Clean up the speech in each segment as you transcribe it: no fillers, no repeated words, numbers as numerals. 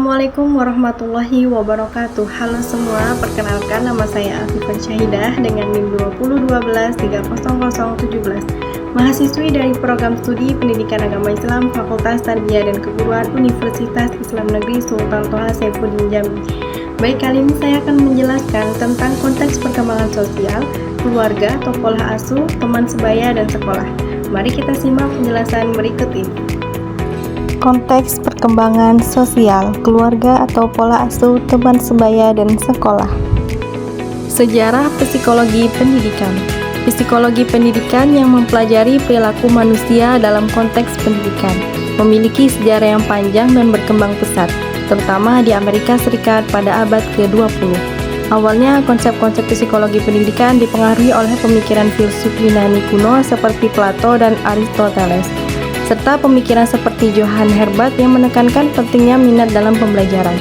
Assalamualaikum warahmatullahi wabarakatuh. Halo semua, perkenalkan nama saya Afifah Syahidah dengan NIM 2012300017, mahasiswi dari program studi Pendidikan Agama Islam Fakultas Tarbiyah dan Keguruan Universitas Islam Negeri Sultan Toha Saifuddin Jambi. Baik, kali ini saya akan menjelaskan tentang konteks perkembangan sosial, keluarga atau pola asuh, teman sebaya, dan sekolah. Mari kita simak penjelasan berikut ini. Konteks perkembangan sosial, keluarga atau pola asuh, teman sebaya, dan sekolah. Sejarah psikologi pendidikan. Psikologi pendidikan yang mempelajari perilaku manusia dalam konteks pendidikan memiliki sejarah yang panjang dan berkembang pesat, terutama di Amerika Serikat pada abad ke-20. Awalnya, konsep-konsep psikologi pendidikan dipengaruhi oleh pemikiran filsuf Yunani kuno seperti Plato dan Aristoteles, serta pemikiran seperti Johann Herbart yang menekankan pentingnya minat dalam pembelajaran.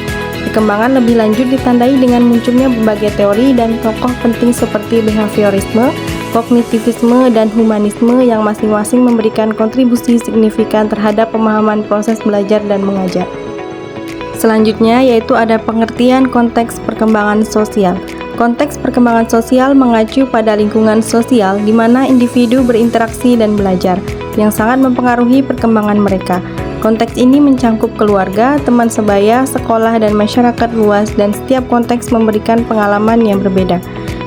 Perkembangan lebih lanjut ditandai dengan munculnya berbagai teori dan tokoh penting seperti behaviorisme, kognitivisme, dan humanisme yang masing-masing memberikan kontribusi signifikan terhadap pemahaman proses belajar dan mengajar. Selanjutnya yaitu ada pengertian konteks perkembangan sosial. Konteks perkembangan sosial mengacu pada lingkungan sosial di mana individu berinteraksi dan belajar, yang sangat mempengaruhi perkembangan mereka. Konteks ini mencangkup keluarga, teman sebaya, sekolah, dan masyarakat luas, dan setiap konteks memberikan pengalaman yang berbeda,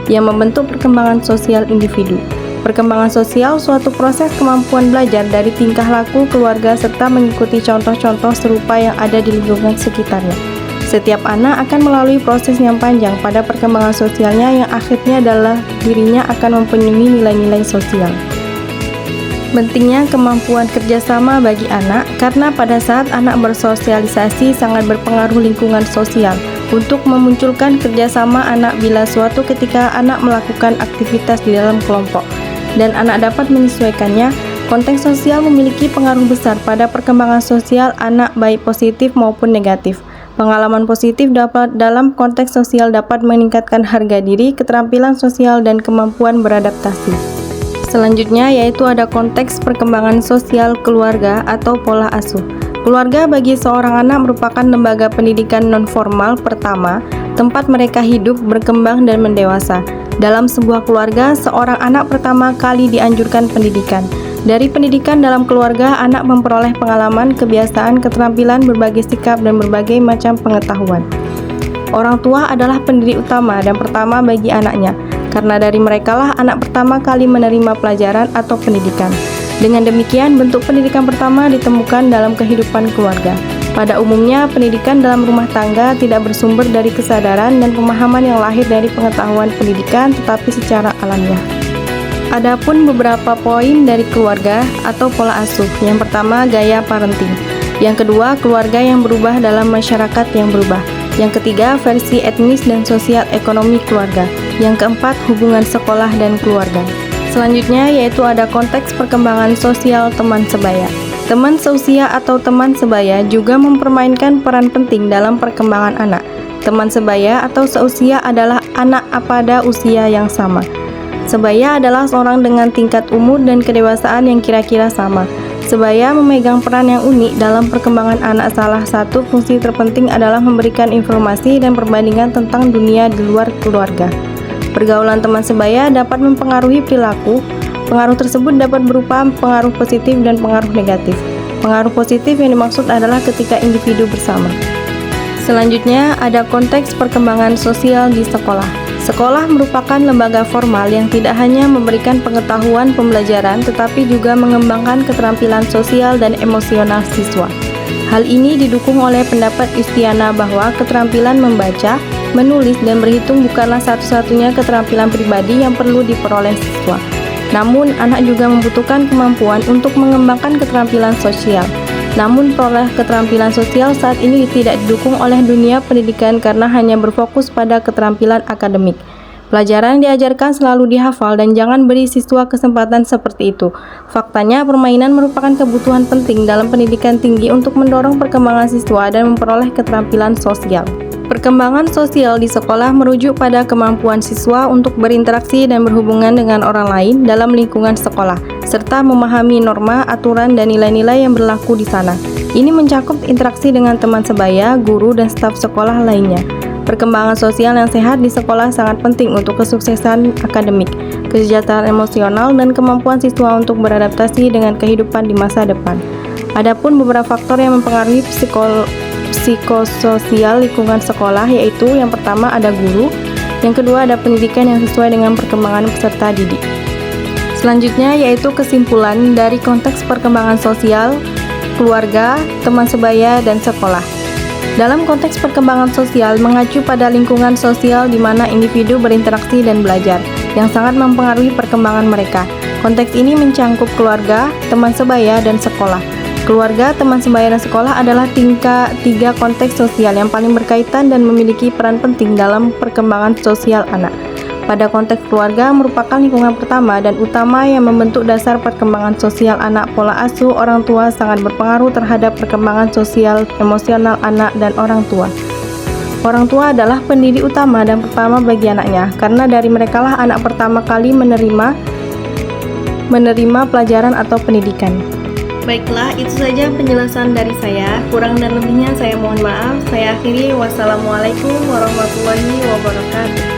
yang membentuk perkembangan sosial individu. Perkembangan sosial suatu proses kemampuan belajar dari tingkah laku keluarga serta mengikuti contoh-contoh serupa yang ada di lingkungan sekitarnya. Setiap anak akan melalui proses yang panjang pada perkembangan sosialnya yang akhirnya adalah dirinya akan mempunyai nilai-nilai sosial. Pentingnya kemampuan kerjasama bagi anak, karena pada saat anak bersosialisasi sangat berpengaruh lingkungan sosial untuk memunculkan kerjasama anak bila suatu ketika anak melakukan aktivitas di dalam kelompok dan anak dapat menyesuaikannya. Konteks sosial memiliki pengaruh besar pada perkembangan sosial anak baik positif maupun negatif. Pengalaman positif dalam konteks sosial dapat meningkatkan harga diri, keterampilan sosial, dan kemampuan beradaptasi. Selanjutnya yaitu ada konteks perkembangan sosial keluarga atau pola asuh. Keluarga bagi seorang anak merupakan lembaga pendidikan non-formal pertama, tempat mereka hidup, berkembang, dan mendewasa. Dalam sebuah keluarga, seorang anak pertama kali dianjurkan pendidikan. Dari pendidikan dalam keluarga, anak memperoleh pengalaman, kebiasaan, keterampilan, berbagai sikap, dan berbagai macam pengetahuan. Orang tua adalah pendiri utama dan pertama bagi anaknya, karena dari merekalah anak pertama kali menerima pelajaran atau pendidikan. Dengan demikian, bentuk pendidikan pertama ditemukan dalam kehidupan keluarga. Pada umumnya, pendidikan dalam rumah tangga tidak bersumber dari kesadaran dan pemahaman yang lahir dari pengetahuan pendidikan, tetapi secara alamiah. Adapun beberapa poin dari keluarga atau pola asuh. Yang pertama, gaya parenting. Yang kedua, keluarga yang berubah dalam masyarakat yang berubah. Yang ketiga, versi etnis dan sosial ekonomi keluarga. Yang keempat, hubungan sekolah dan keluarga. Selanjutnya yaitu ada konteks perkembangan sosial teman sebaya. Teman seusia atau teman sebaya juga mempermainkan peran penting dalam perkembangan anak. Teman sebaya atau seusia adalah anak pada usia yang sama. Sebaya adalah seorang dengan tingkat umur dan kedewasaan yang kira-kira sama. Sebaya memegang peran yang unik dalam perkembangan anak. Salah satu fungsi terpenting adalah memberikan informasi dan perbandingan tentang dunia di luar keluarga. Pergaulan teman sebaya dapat mempengaruhi perilaku. Pengaruh tersebut dapat berupa pengaruh positif dan pengaruh negatif. Pengaruh positif yang dimaksud adalah ketika individu bersama. Selanjutnya ada konteks perkembangan sosial di sekolah. Sekolah merupakan lembaga formal yang tidak hanya memberikan pengetahuan pembelajaran tetapi juga mengembangkan keterampilan sosial dan emosional siswa. Hal ini didukung oleh pendapat Yustiana bahwa keterampilan membaca, menulis, dan berhitung bukanlah satu-satunya keterampilan pribadi yang perlu diperoleh siswa. Namun, anak juga membutuhkan kemampuan untuk mengembangkan keterampilan sosial. Namun, peroleh keterampilan sosial saat ini tidak didukung oleh dunia pendidikan karena hanya berfokus pada keterampilan akademik. Pelajaran diajarkan selalu dihafal dan jangan beri siswa kesempatan seperti itu. Faktanya, permainan merupakan kebutuhan penting dalam pendidikan tinggi untuk mendorong perkembangan siswa dan memperoleh keterampilan sosial. Perkembangan sosial di sekolah merujuk pada kemampuan siswa untuk berinteraksi dan berhubungan dengan orang lain dalam lingkungan sekolah, serta memahami norma, aturan, dan nilai-nilai yang berlaku di sana. Ini mencakup interaksi dengan teman sebaya, guru, dan staf sekolah lainnya. Perkembangan sosial yang sehat di sekolah sangat penting untuk kesuksesan akademik, kesejahteraan emosional, dan kemampuan siswa untuk beradaptasi dengan kehidupan di masa depan. Adapun beberapa faktor yang mempengaruhi psikososial lingkungan sekolah, yaitu yang pertama ada guru, yang kedua ada pendidikan yang sesuai dengan perkembangan peserta didik. Selanjutnya yaitu kesimpulan dari konteks perkembangan sosial, keluarga, teman sebaya, dan sekolah. Dalam konteks perkembangan sosial mengacu pada lingkungan sosial di mana individu berinteraksi dan belajar, yang sangat mempengaruhi perkembangan mereka. Konteks ini mencangkup keluarga, teman sebaya, dan sekolah. Keluarga, teman sebaya, dan sekolah adalah tiga konteks sosial yang paling berkaitan dan memiliki peran penting dalam perkembangan sosial anak. Pada konteks keluarga merupakan lingkungan pertama dan utama yang membentuk dasar perkembangan sosial anak. Pola asuh orang tua sangat berpengaruh terhadap perkembangan sosial emosional anak dan orang tua. Orang tua adalah pendidik utama dan pertama bagi anaknya, karena dari merekalah anak pertama kali menerima pelajaran atau pendidikan. Baiklah, itu saja penjelasan dari saya. Kurang dan lebihnya saya mohon maaf. Saya akhiri. Wassalamualaikum warahmatullahi wabarakatuh.